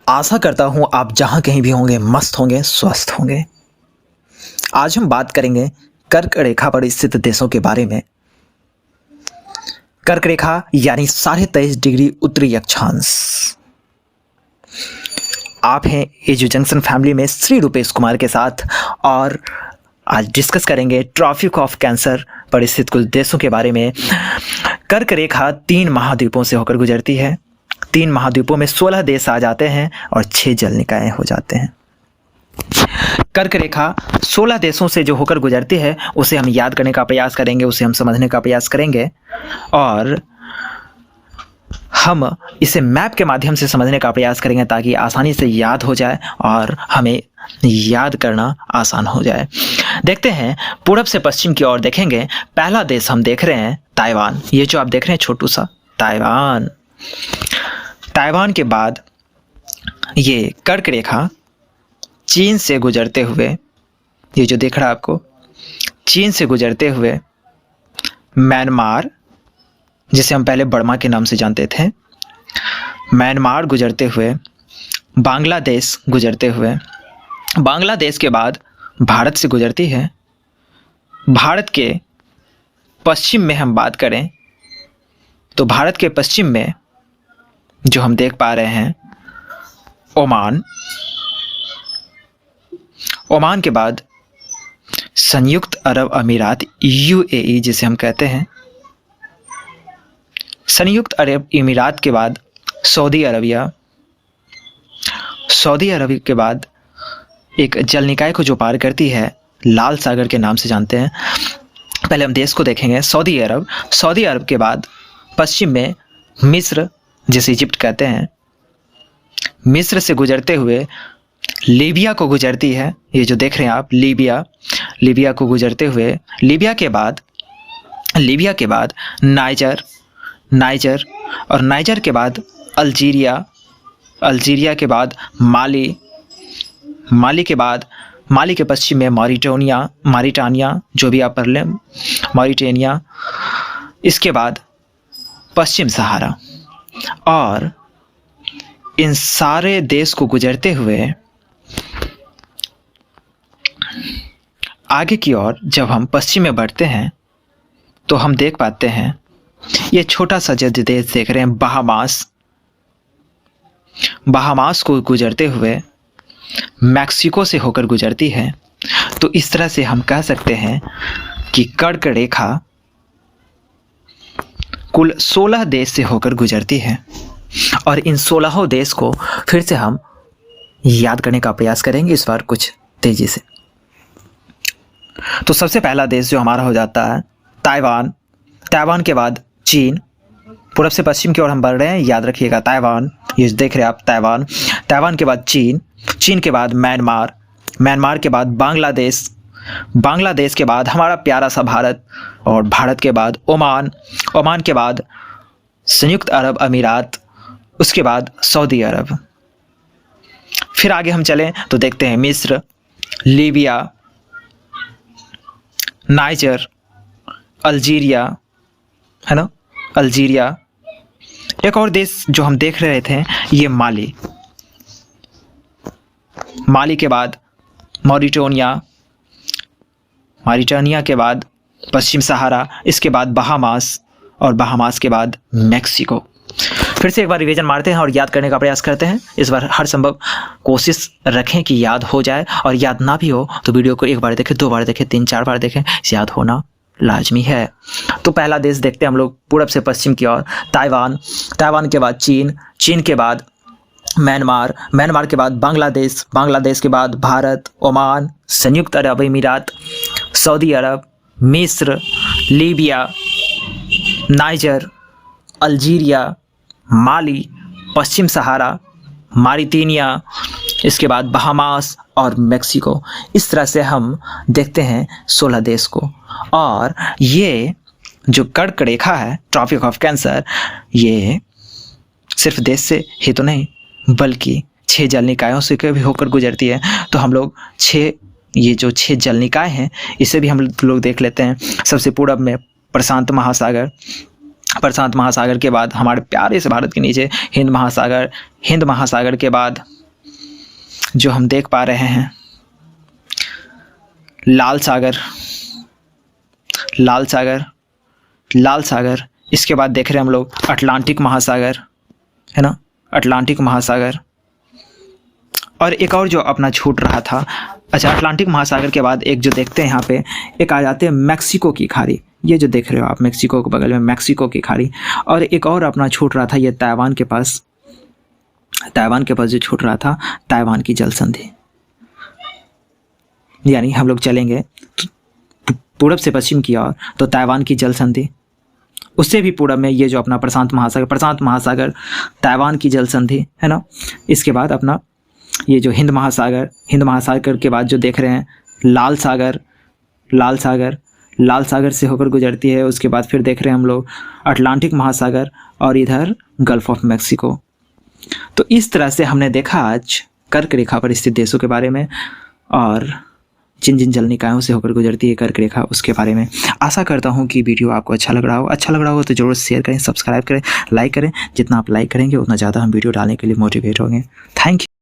आशा करता हूँ आप जहाँ कहीं भी होंगे मस्त होंगे, स्वस्थ होंगे। आज हम बात करेंगे कर्क रेखा पर स्थित देशों के बारे में। कर्क रेखा यानी 23.5 डिग्री उत्तरी अक्षांश। आप हैं एजू जंक्शन फैमिली में श्री रूपेश कुमार के साथ और आज डिस्कस करेंगे ट्रॉपिक ऑफ कैंसर पर स्थित कुछ देशों के बारे में। कर्क रेखा 3 महाद्वीपों से होकर गुजरती है। 3 महाद्वीपों में 16 देश आ जाते हैं और 6 जल निकाय हो जाते हैं। कर्क रेखा 16 देशों से जो होकर गुजरती है उसे हम याद करने का प्रयास करेंगे, उसे हम समझने का प्रयास करेंगे और हम इसे मैप के माध्यम से समझने का प्रयास करेंगे ताकि आसानी से याद हो जाए और हमें याद करना आसान हो जाए। देखते हैं पूरब से पश्चिम की ओर देखेंगे। पहला देश हम देख रहे हैं ताइवान। ये जो आप देख रहे हैं छोटू सा ताइवान। ताइवान के बाद ये कर्क रेखा चीन से गुजरते हुए, ये जो देख रहा है आपको, चीन से गुजरते हुए म्यांमार, जिसे हम पहले बर्मा के नाम से जानते थे, म्यांमार गुजरते हुए बांग्लादेश गुजरते हुए, बांग्लादेश के बाद भारत से गुजरती है। भारत के पश्चिम में हम बात करें तो भारत के पश्चिम में जो हम देख पा रहे हैं ओमान, ओमान के बाद संयुक्त अरब अमीरात यूएई जिसे हम कहते हैं, संयुक्त अरब अमीरात के बाद सऊदी अरबिया, सऊदी अरब के बाद एक जल निकाय को जो पार करती है लाल सागर के नाम से जानते हैं। पहले हम देश को देखेंगे सऊदी अरब। सऊदी अरब के बाद पश्चिम में मिस्र जिसे इजिप्ट कहते हैं, मिस्र से गुजरते हुए लीबिया को गुजरती है। ये जो देख रहे हैं आप लीबिया, लीबिया को गुजरते हुए लीबिया के बाद नाइजर, नाइजर और नाइजर के बाद अल्जीरिया, अल्जीरिया के बाद माली, माली के बाद माली के पश्चिम में मॉरिटानिया, मॉरिटानिया जो भी आप पढ़ लें, मॉरिटानिया। इसके बाद पश्चिम सहारा और इन सारे देश को गुजरते हुए आगे की ओर जब हम पश्चिम में बढ़ते हैं तो हम देख पाते हैं ये छोटा सा जो देश देख रहे हैं बहामास, बहामास को गुजरते हुए मैक्सिको से होकर गुजरती है। तो इस तरह से हम कह सकते हैं कि कर्क रेखा कुल 16 देश से होकर गुजरती है और इन 16 देश को फिर से हम याद करने का प्रयास करेंगे इस बार कुछ तेजी से। तो सबसे पहला देश जो हमारा हो जाता है ताइवान। ताइवान के बाद चीन। पूरब से पश्चिम की ओर हम बढ़ रहे हैं, याद रखिएगा ताइवान, ये देख रहे हैं आप ताइवान। ताइवान के बाद चीन, चीन के बाद म्यांमार, म्यांमार के बाद बांग्लादेश, बांग्लादेश के बाद हमारा प्यारा सा भारत और भारत के बाद ओमान, ओमान के बाद संयुक्त अरब अमीरात, उसके बाद सऊदी अरब। फिर आगे हम चलें तो देखते हैं मिस्र, लीबिया, नाइजर, अल्जीरिया, है ना, अल्जीरिया। एक और देश जो हम देख रहे थे ये माली, माली के बाद मॉरिटानिया, मॉरिटानिया के बाद पश्चिम सहारा, इसके बाद बहामास और बहामास के बाद मैक्सिको। फिर से एक बार रिवीजन मारते हैं और याद करने का प्रयास करते हैं। इस बार हर संभव कोशिश रखें कि याद हो जाए और याद ना भी हो तो वीडियो को एक बार देखें, 2 बार देखें, 3-4 बार देखें, याद होना लाजमी है। तो पहला देश देखते हैं हम लोग पूरब से पश्चिम की ओर ताइवान, ताइवान के बाद चीन, चीन के बाद म्यांमार, म्यांमार के बाद बांग्लादेश, बांग्लादेश के बाद भारत, ओमान, संयुक्त अरब अमीरात, सऊदी अरब, मिस्र, लीबिया, नाइजर, अल्जीरिया, माली, पश्चिम सहारा, मॉरिटानिया, इसके बाद बहामास और मैक्सिको। इस तरह से हम देखते हैं 16 देश को। और ये जो कर्क रेखा है ट्रॉपिक ऑफ कैंसर, ये सिर्फ देश से ही तो नहीं बल्कि 6 जल निकायों से भी होकर गुजरती है। तो हम लोग 6 जल निकाय हैं इसे भी हम लोग देख लेते हैं। सबसे पूरब में प्रशांत महासागर, प्रशांत महासागर के बाद हमारे प्यारे से भारत के नीचे हिंद महासागर, हिंद महासागर के बाद जो हम देख पा रहे हैं, लाल सागर, लाल सागर, लाल सागर, इसके बाद देख रहे हैं हम लोग अटलांटिक महासागर, है ना, अटलांटिक महासागर। और एक और जो अपना छूट रहा था, अच्छा अटलांटिक महासागर के बाद एक जो देखते हैं यहाँ पे, एक आ जाते हैं मैक्सिको की खाड़ी, ये जो देख रहे हो आप मैक्सिको के बगल में मैक्सिको की खाड़ी। और एक और अपना छूट रहा था ये ताइवान के पास, ताइवान के पास जो छूट रहा था ताइवान की जल संधि, यानी हम लोग चलेंगे पूरब से पश्चिम की ओर तो ताइवान की जल संधि, उससे भी पूरब में ये जो अपना प्रशांत महासागर, प्रशांत महासागर, ताइवान की जल संधि, है ना। इसके बाद अपना ये जो हिंद महासागर, हिंद महासागर के बाद जो देख रहे हैं लाल सागर, लाल सागर, लाल सागर से होकर गुजरती है। उसके बाद फिर देख रहे हैं हम लोग अटलांटिक महासागर और इधर गल्फ ऑफ मैक्सिको। तो इस तरह से हमने देखा आज कर्क रेखा पर स्थित देशों के बारे में और जिन जिन जल निकायों से होकर गुजरती है कर्क रेखा उसके बारे में। आशा करता हूँ कि वीडियो आपको अच्छा लग रहा हो। अच्छा लग रहा हो तो जरूर शेयर करें, सब्सक्राइब करें, लाइक करें। जितना आप लाइक करेंगे उतना ज़्यादा हम वीडियो डालने के लिए मोटिवेट होंगे। Thank you.